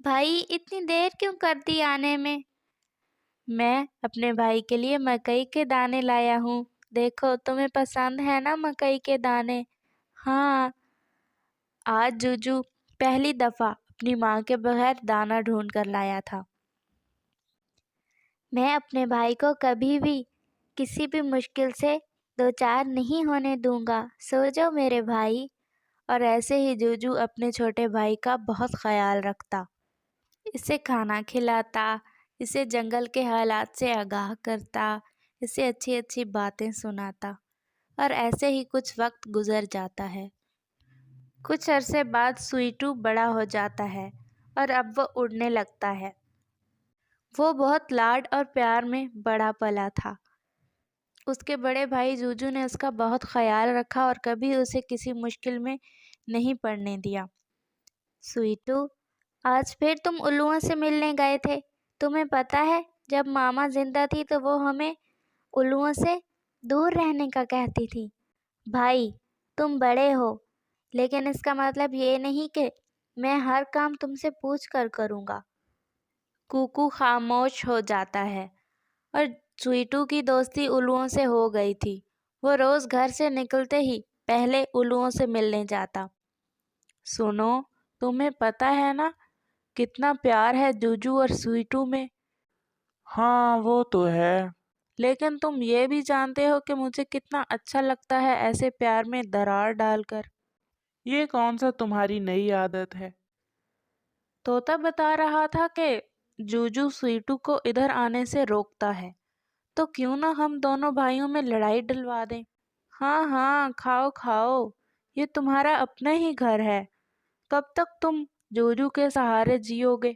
بھائی اتنی دیر کیوں کر دی آنے میں اپنے بھائی کے لیے مکئی کے دانے لایا ہوں، دیکھو تمہیں پسند ہے نا مکئی کے دانے؟ ہاں، آج جوجو پہلی دفعہ اپنی ماں کے بغیر دانا ڈھونڈ کر لایا تھا۔ میں اپنے بھائی کو کبھی بھی کسی بھی مشکل سے دوچار نہیں ہونے دوں گا، سو جاؤ میرے بھائی۔ اور ایسے ہی جوجو اپنے چھوٹے بھائی کا بہت خیال رکھتا، اسے کھانا کھلاتا، اسے جنگل کے حالات سے آگاہ کرتا، اسے اچھی اچھی باتیں سناتا، اور ایسے ہی کچھ وقت گزر جاتا ہے۔ کچھ عرصے بعد سویٹو بڑا ہو جاتا ہے اور اب وہ اڑنے لگتا ہے۔ وہ بہت لاڈ اور پیار میں بڑا پلا تھا۔ اس کے بڑے بھائی جوجو نے اس کا بہت خیال رکھا اور کبھی اسے کسی مشکل میں نہیں پڑنے دیا۔ سویٹو، آج پھر تم الوؤں سے ملنے گئے تھے۔ تمہیں پتہ ہے جب ماما زندہ تھی تو وہ ہمیں الوؤں سے دور رہنے کا کہتی تھی۔ بھائی، تم بڑے ہو، لیکن اس کا مطلب یہ نہیں کہ میں ہر کام تم سے پوچھ کر کروں گا۔ کوکو خاموش ہو جاتا ہے اور سویٹو کی دوستی الوؤں سے ہو گئی تھی۔ وہ روز گھر سے نکلتے ہی پہلے الوؤں سے ملنے جاتا۔ سنو، تمہیں پتہ ہے نا کتنا پیار ہے جوجو اور سویٹو میں؟ ہاں وہ تو ہے۔ لیکن تم یہ بھی جانتے ہو کہ مجھے کتنا اچھا لگتا ہے ایسے پیار میں درار ڈال کر۔ یہ کون سا تمہاری نئی عادت ہے؟ طوطا بتا رہا تھا کہ جوجو سویٹو کو ادھر آنے سے روکتا ہے، تو کیوں نہ ہم دونوں بھائیوں میں لڑائی ڈلوا دیں۔ ہاں ہاں، کھاؤ کھاؤ، یہ تمہارا اپنا ہی گھر ہے۔ کب تک تم جوجو کے سہارے جیو گے؟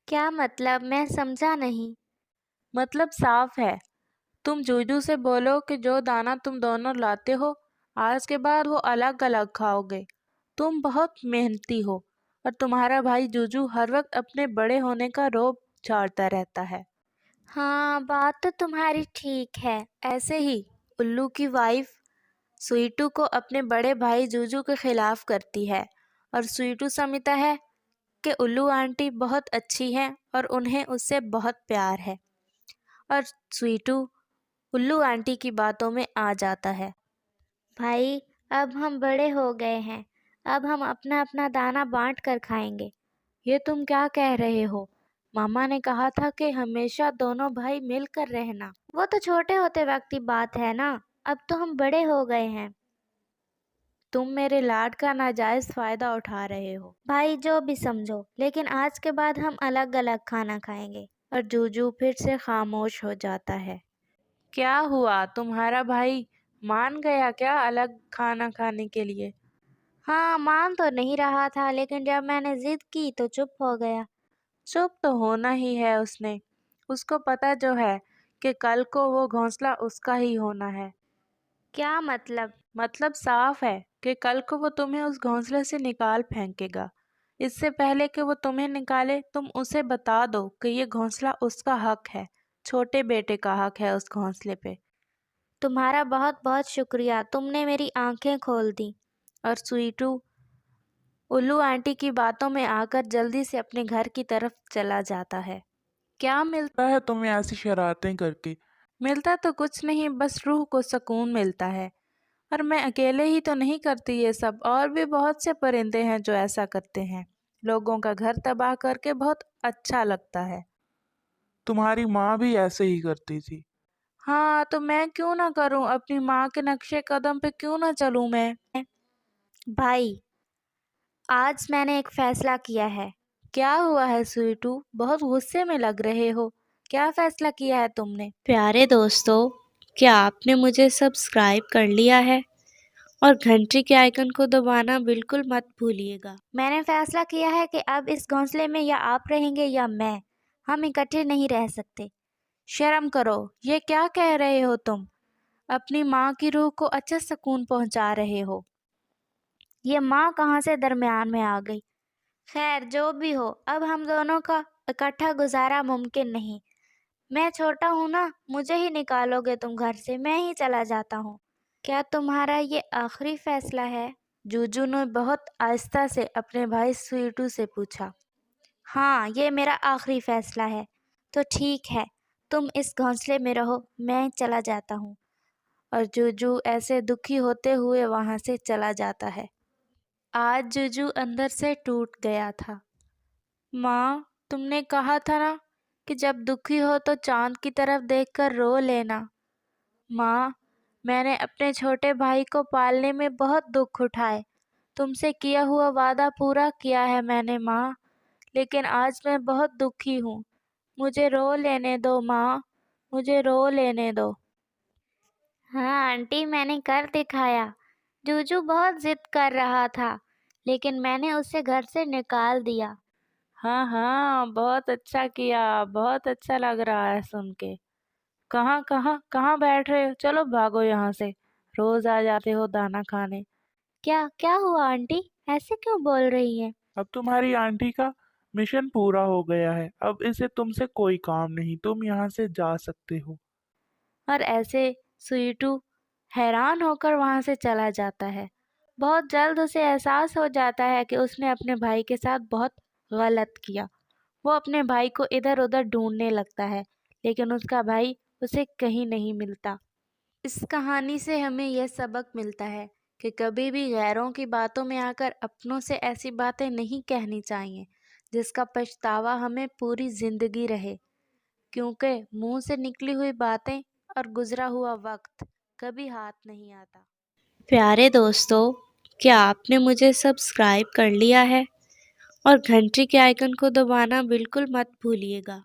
کیا مطلب؟ میں سمجھا نہیں۔ مطلب صاف ہے، تم جوجو سے بولو کہ جو دانا تم دونوں لاتے ہو آج کے بعد وہ الگ الگ کھاؤ گے۔ تم بہت محنتی ہو اور تمہارا بھائی جوجو ہر وقت اپنے بڑے ہونے کا رعب جھاڑتا رہتا ہے۔ ہاں، بات تو تمہاری ٹھیک ہے۔ ایسے ہی الو کی وائف سویٹو کو اپنے بڑے بھائی جوجو کے خلاف کرتی ہے، اور سویٹو سمجھتا ہے کہ الو آنٹی بہت اچھی ہے اور انہیں اس سے بہت پیار ہے، اور سویٹو الو آنٹی کی باتوں میں آ جاتا ہے۔ بھائی، اب ہم بڑے ہو گئے ہیں، اب ہم اپنا اپنا دانا بانٹ کر کھائیں گے۔ یہ تم کیا کہہ رہے ہو؟ ماما نے کہا تھا کہ ہمیشہ دونوں بھائی مل کر رہنا۔ وہ تو چھوٹے ہوتے وقت کی بات ہے نا، اب تو ہم بڑے ہو گئے ہیں۔ تم میرے لاڈ کا ناجائز فائدہ اٹھا رہے ہو۔ بھائی جو بھی سمجھو، لیکن آج کے بعد ہم الگ الگ کھانا کھائیں گے۔ اور جوجو پھر سے خاموش ہو جاتا ہے۔ کیا ہوا؟ تمہارا بھائی مان گیا کیا الگ کھانا کھانے کے لیے؟ ہاں، مان تو نہیں رہا تھا، لیکن جب میں نے ضد کی تو چپ ہو گیا۔ چپ تو ہونا ہی ہے اس نے، اس کو پتہ جو ہے کہ کل کو وہ گھونسلہ اس کا ہی ہونا ہے۔ کیا مطلب؟ مطلب صاف ہے کہ کل کو وہ تمہیں اس گھونسلے سے نکال پھینکے گا۔ اس سے پہلے کہ وہ تمہیں نکالے، تم اسے بتا دو کہ یہ گھونسلہ اس کا حق ہے، چھوٹے بیٹے کا حق ہے اس گھونسلے پہ۔ تمہارا بہت بہت شکریہ، تم نے میری آنکھیں کھول دیں۔ اور سویٹو الو آنٹی کی باتوں میں آ کر جلدی سے اپنے گھر کی طرف چلا جاتا ہے۔ کیا ملتا ہے تمہیں ایسی شرارتیں کر کے؟ ملتا تو کچھ نہیں، بس روح کو سکون ملتا ہے۔ اور میں اکیلے ہی تو نہیں کرتی یہ سب، اور بھی بہت سے پرندے ہیں جو ایسا کرتے ہیں۔ لوگوں کا گھر تباہ کر کے بہت اچھا لگتا ہے۔ تمہاری ماں بھی ایسے ہی کرتی تھی۔ ہاں، تو میں کیوں نہ کروں؟ اپنی ماں کے نقشے قدم پہ کیوں نہ چلوں میں؟ بھائی، آج میں نے ایک فیصلہ کیا ہے۔ کیا ہوا ہے سویٹو؟ بہت غصے میں لگ رہے ہو، کیا فیصلہ کیا ہے تم نے؟ پیارے دوستو، کیا آپ نے مجھے سبسکرائب کر لیا ہے؟ اور گھنٹی کے آئیکن کو دبانا بالکل مت بھولیے گا۔ میں نے فیصلہ کیا ہے کہ اب اس گھونسلے میں یا آپ رہیں گے یا میں، ہم اکٹھے نہیں رہ سکتے۔ شرم کرو، یہ کیا کہہ رہے ہو تم؟ اپنی ماں کی روح کو اچھا سکون پہنچا رہے ہو۔ یہ ماں کہاں سے درمیان میں آ گئی؟ خیر جو بھی ہو، اب ہم دونوں کا اکٹھا گزارا ممکن نہیں۔ میں چھوٹا ہوں نا، مجھے ہی نکالو گے تم گھر سے، میں ہی چلا جاتا ہوں۔ کیا تمہارا یہ آخری فیصلہ ہے؟ جوجو نے بہت آہستہ سے اپنے بھائی سویٹو سے پوچھا۔ ہاں یہ میرا آخری فیصلہ ہے۔ تو ٹھیک ہے، تم اس گھونسلے میں رہو، میں چلا جاتا ہوں۔ اور جوجو ایسے دکھی ہوتے ہوئے وہاں سے چلا جاتا ہے۔ آج جوجو اندر سے ٹوٹ گیا تھا۔ ماں، تم نے کہا تھا نا کہ جب دکھی ہو تو چاند کی طرف دیکھ کر رو لینا۔ ماں، میں نے اپنے چھوٹے بھائی کو پالنے میں بہت دکھ اٹھائے، تم سے کیا ہوا وعدہ پورا کیا ہے میں نے ماں، لیکن آج میں بہت دکھی ہوں، مجھے رو لینے دو ماں، مجھے رو لینے دو۔ ہاں آنٹی، میں نے کر دکھایا۔ جوجو بہت ضد کر رہا تھا لیکن میں نے اسے گھر سے نکال دیا۔ ہاں ہاں، بہت اچھا کیا، بہت اچھا لگ رہا ہے سن کے۔ کہاں کہاں کہاں بیٹھ رہے ہو؟ چلو بھاگو یہاں سے، روز آ جاتے ہو دانا کھانے۔ کیا ہوا آنٹی؟ ایسے کیوں بول رہی ہیں؟ اب تمہاری آنٹی کا مشن پورا ہو گیا ہے، اب اسے تم سے کوئی کام نہیں، تم یہاں سے جا سکتے ہو۔ اور ایسے سویٹو حیران ہو کر وہاں سے چلا جاتا ہے۔ بہت جلد اسے احساس ہو جاتا ہے کہ اس نے اپنے بھائی کے ساتھ بہت غلط کیا۔ وہ اپنے بھائی کو ادھر ادھر ڈھونڈنے لگتا ہے لیکن اس کا بھائی اسے کہیں نہیں ملتا۔ اس کہانی سے ہمیں یہ سبق ملتا ہے کہ کبھی بھی غیروں کی باتوں میں آ کر اپنوں سے ایسی باتیں نہیں کہنی چاہیے جس کا پچھتاوا ہمیں پوری زندگی رہے، کیونکہ منہ سے نکلی ہوئی باتیں اور گزرا ہوا وقت کبھی ہاتھ نہیں آتا۔ پیارے دوستو، کیا آپ نے مجھے سبسکرائب کر لیا ہے؟ اور گھنٹی کے آئیکن کو دبانا بالکل مت بھولیے گا۔